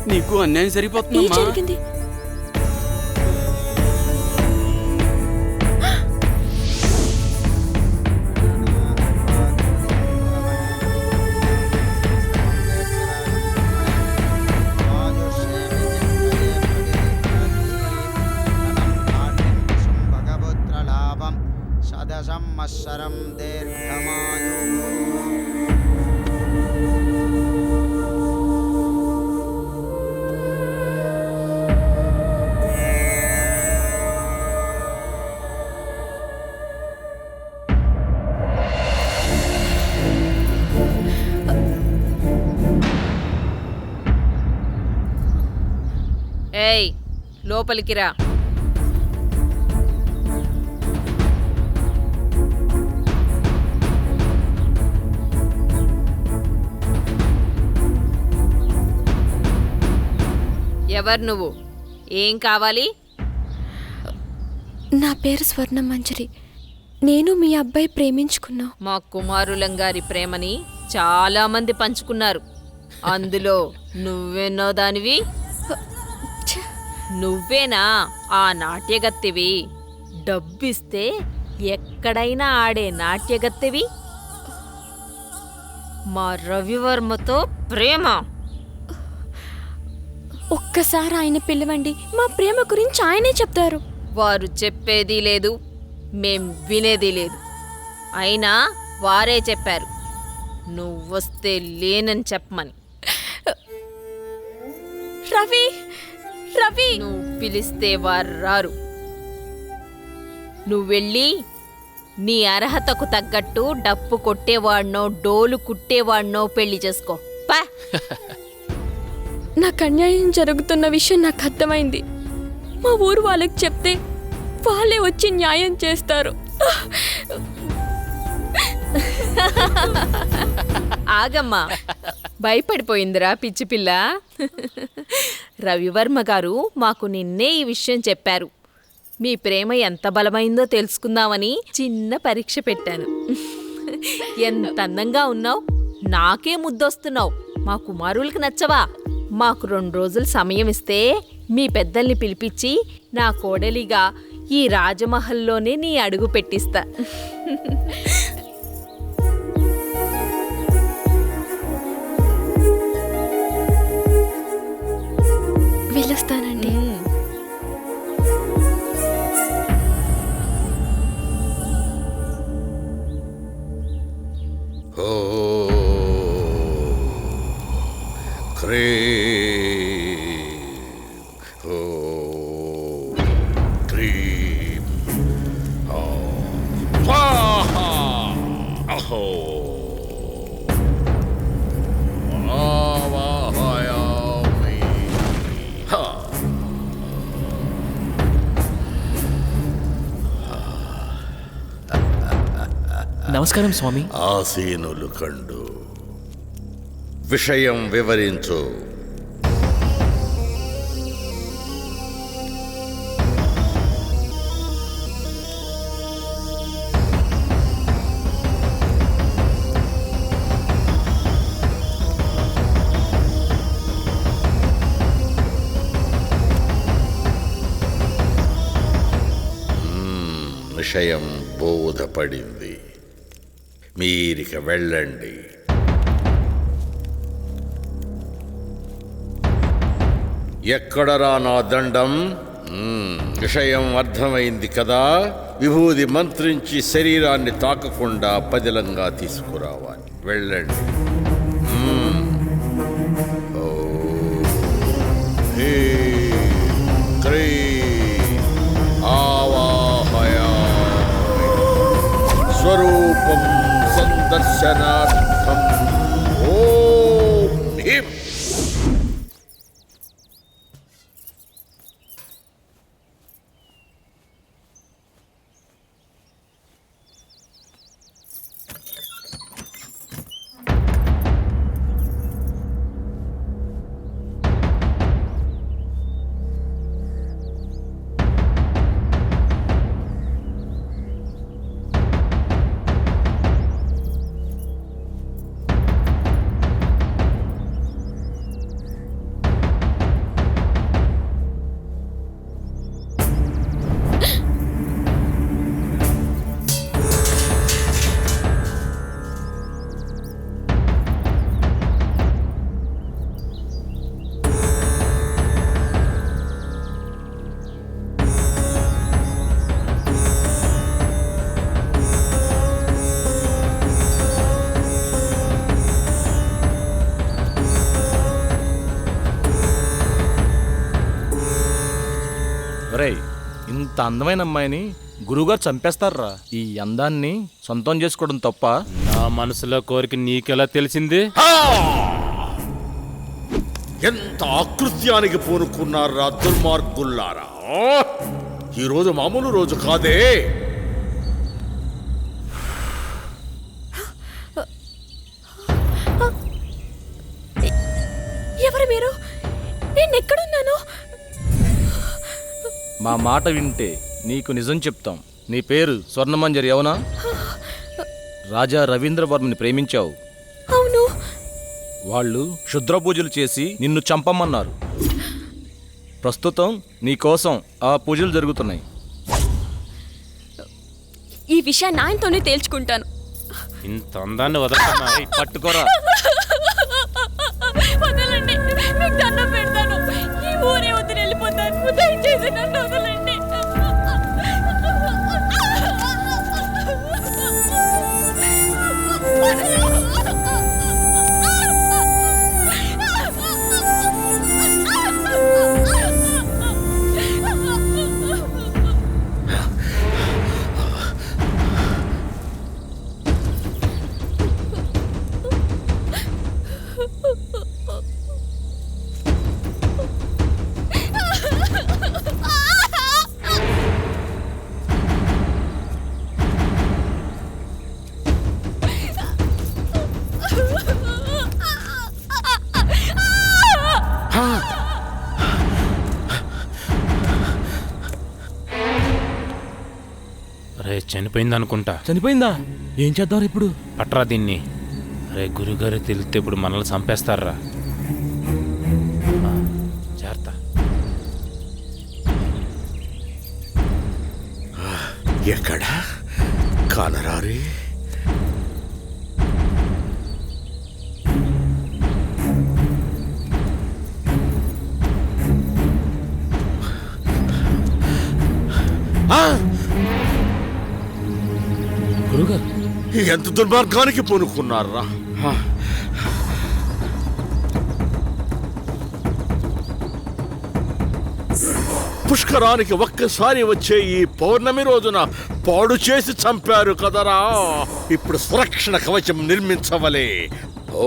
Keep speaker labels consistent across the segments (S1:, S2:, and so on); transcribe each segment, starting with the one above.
S1: నీకు అన్యాయం
S2: ఏం
S1: సరిపోతుందమ్మా.
S2: జరిగింది?
S3: సంవత్సరం దీర్ఘమాయు.
S4: ఏయ్, లోపలికి రా. ఎవరు నువ్వు? ఏం కావాలి?
S2: నా పేరు స్వర్ణ మంజరి. నేను మీ అబ్బాయి ప్రేమించుకున్నా.
S4: మా కుమారులంగారి ప్రేమని చాలా మంది పంచుకున్నారు. అందులో నువ్వెన్నో దానివి. నువ్వేనా ఆ నాట్యగత్తెవి? డబ్బిస్తే ఎక్కడైనా ఆడే నాట్యగత్తెవి? మా రవివర్మతో ప్రేమ?
S2: ఒక్కసారి ఆయన పిలవండి, మా ప్రేమ గురించి ఆయనే చెప్తారు.
S4: వారు చెప్పేది లేదు, మేం వినేది లేదు. అయినా వారే చెప్పారు నువ్వొస్తే లేనని చెప్పమని.
S2: రవి, రవి!
S4: నువ్వు పిలిస్తే వారు రారు. నువ్వెళ్ళి నీ అర్హతకు తగ్గట్టు డప్పు కొట్టేవాడినో డోలు కుట్టేవాడినో పెళ్లి చేసుకో. పా.
S2: నాకు అన్యాయం జరుగుతున్న విషయం నాకు అర్థమైంది. మా ఊరు వాళ్ళకి చెప్తే వాళ్ళే వచ్చి న్యాయం చేస్తారు.
S4: ఆగమ్మా, భయపడిపోయిందిరా పిచ్చి పిల్ల. రవివర్మ గారు మాకు నిన్నే ఈ విషయం చెప్పారు. మీ ప్రేమ ఎంత బలమైందో తెలుసుకుందామని చిన్న పరీక్ష పెట్టాను. ఎంత అందంగా ఉన్నావు, నాకే ముద్దొస్తున్నావు. మా కుమారులకు నచ్చవా? మాకు 2 రోజులు సమయం ఇస్తే మీ పెద్దల్ని పిలిపించి నా కోడలిగా ఈ రాజమహల్లోనే నీ అడుగు పెట్టిస్తా.
S2: వెళ్ళొస్తానండి.
S5: నమస్కారం స్వామి.
S6: ఆసీనులు కండు విషయం వివరించు. విషయం బోధపడింది. మీరిక వెళ్ళండి. ఎక్కడరా నా దండం? విషయం అర్థమైంది కదా. విభూది మంత్రించి శరీరాన్ని తాకకుండా పదిలంగా తీసుకురావాలి. వెళ్ళండి. స్వరూపం సందర్శనార్థం. ఓం హ్రీం.
S1: అందమైన అమ్మాయిని గురువుగారు చంపేస్తారా? ఈ అందాన్ని సొంతం చేసుకోవడం తప్ప?
S5: నా మనసులో కోరిక నీకెలా తెలిసింది?
S6: ఎంత ఆకృత్యానికి పూనుకున్నారా దుర్మార్గుల్లారా! ఈరోజు మామూలు రోజు కాదే.
S2: ఎవరు మీరు? నేను ఎక్కడున్నాను?
S1: మా మాట వింటే నీకు నిజం చెప్తాం. నీ పేరు స్వర్ణమంజరి అవునా? రాజా రవీంద్రవర్మని ప్రేమించావు.
S2: అవును.
S1: వాళ్ళు క్షుద్ర పూజలు చేసి నిన్ను చంపమన్నారు. ప్రస్తుతం నీ కోసం ఆ పూజలు జరుగుతున్నాయి.
S2: ఈ విషయాన్ని ఆయనతోనే తేల్చుకుంటాను.
S5: ఇంత అందాన్ని వదలకమ్మా.
S1: పట్టుకోరా.
S2: వదలండి, మీకు దండం పెడతాను. ఈ ఊరే వదిలి వెళ్ళిపోతాను. దయచేసి నన్ను వదలండి.
S5: అరే చనిపోయింది అనుకుంటా.
S1: చనిపోయిందా? ఏం చేద్దాం ఇప్పుడు?
S5: పట్రా దీన్ని. అరే గురుగారు తెలిస్తే ఇప్పుడు మనల్ని చంపేస్తారా? జాగ్రత్త.
S6: ఎక్కడ కానరారే?
S1: గురుగారు
S6: ఎంత దుర్మార్గానికి పూనుకున్నారా! పుష్కరానికి ఒక్కసారి వచ్చే ఈ పౌర్ణమి రోజున పాడు చేసి చంపారు కదరా! ఇప్పుడు సురక్షణ కవచం నిర్మించవలే. ఓ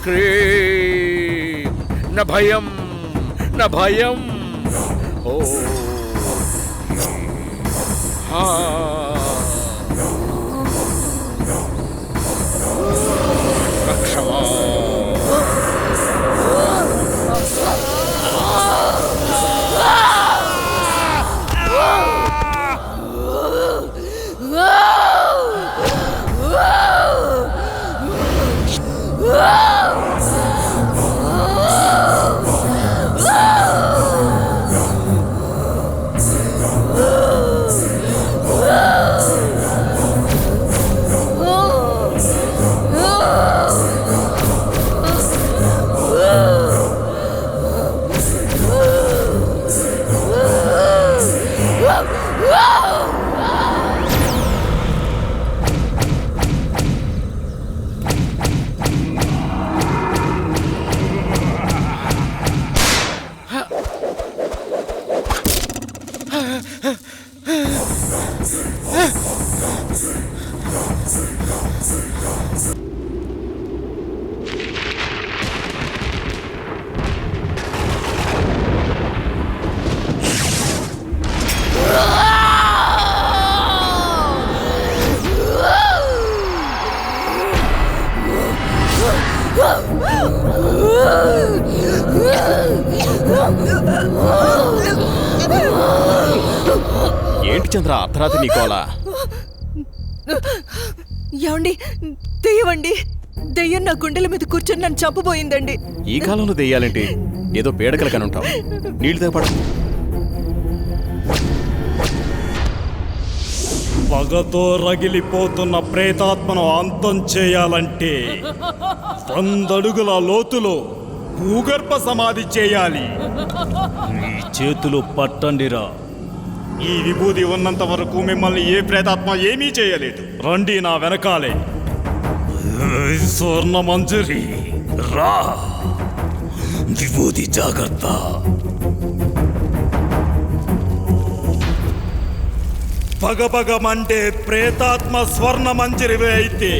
S6: క్రీం న భయం న భయం. ఓ రక్షమా.
S1: ఏంటి చంద్ర అర్ధరాత్రి నీకోలా?
S7: ఏమండి, దెయ్యమండి. దెయ్యం నా గుండెల మీద కూర్చొని నన్ను చంపబోయిందండి.
S1: ఈ కాలంలో దెయ్యాలేంటి? ఏదో పేడకల కనుంటావు. నీళ్ళతో పడ.
S8: పగతో రగిలిపోతున్న ప్రేతాత్మను అంతం చేయాలంటే 100 అడుగుల లోతులో భూగర్భ సమాధి చేయాలి. ఈ చేతులు పట్టండిరా. ఈ విభూది ఉన్నంత వరకు మిమ్మల్ని ఏ ప్రేతాత్మ ఏమీ చేయలేదు. రండి నా వెనకాలే. స్వర్ణమంజరి రా. విభూది జాగ్రత్త. పగపగమంటే ప్రేతాత్మ స్వర్ణ మంజరివే అయితే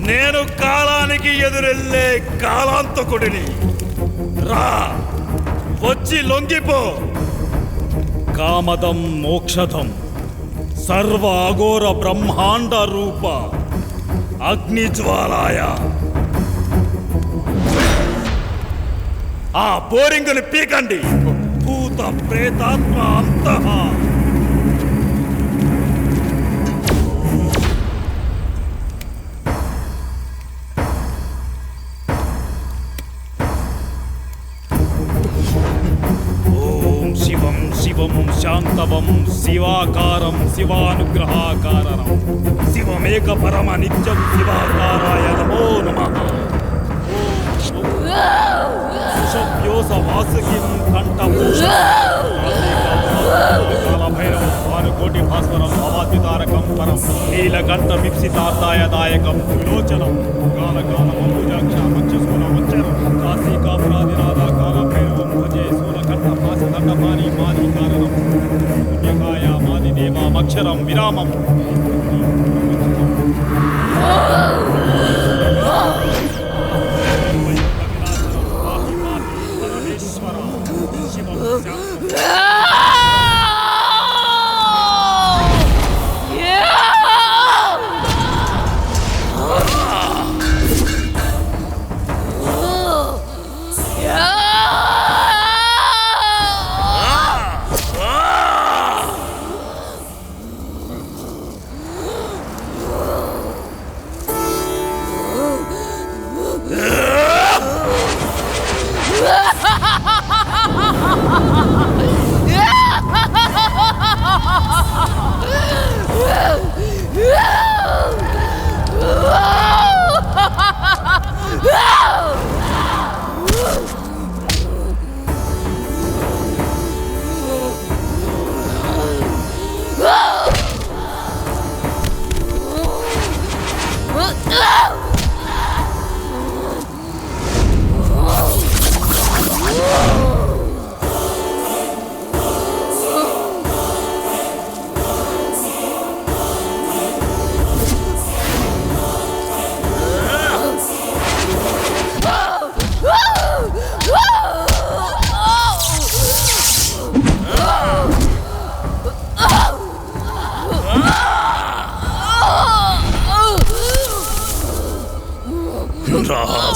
S8: నేను కాలానికి ఎదురెళ్ళే కాలాంతకుడిని. రా, వచ్చి లొంగిపో. కామదం మోక్షదం సర్వ అఘోర బ్రహ్మాండ రూప అగ్నిజ్వాలాయ. ఆ బోరింగుని పీకండి. భూత ప్రేతాత్మ అంతః. ఓం శివం శివం శాంతవం శివాకారం శివానుగ్రహాకారణం శివమేక పరమ నిత్యం శివాకారాయ నమో నమః. సుషభ్యోస వాసుకిం కంఠభూషణభైరవం భానుకోటి భాస్వరం భవాతితారకం పరం నీలకంఠ మిప్సితార్థాయ దాయకం విలోచనం కాలకాలమూజాక్షామచ్చరం కాశీ కాపురాదినాథ కాలభైరవం భజే శూలకంఠ భాసదండపాణి మాది కారణం పుణ్యకాయ మాది దేవామక్షరం విరామం.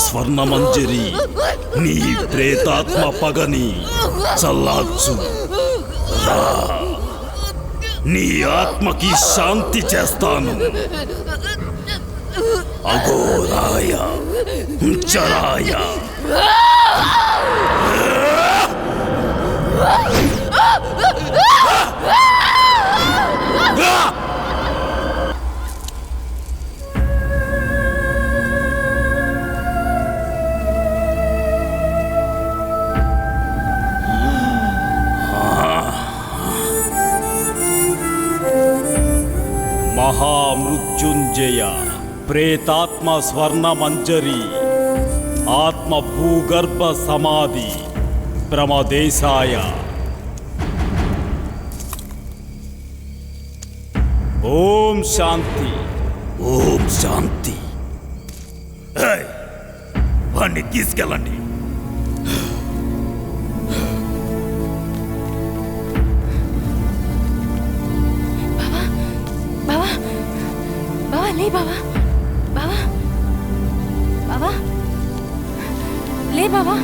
S8: స్వర్ణమంజరి నీ ప్రేతాత్మ పగని చల్లార్చు. నీ ఆత్మకి శాంతి చేస్తాను. అఘోరాయ చరాయ మహామృత్యుంజయ ప్రేతాత్మ స్వర్ణ మంజరి ఆత్మ భూగర్భ సమాధి ప్రమదేశాయ. ఓం శాంతి, ఓం శాంతి. వాణ్ణి తీసుకెళ్ళండి.
S2: లే బావా, బావా, బావా, లే బావా.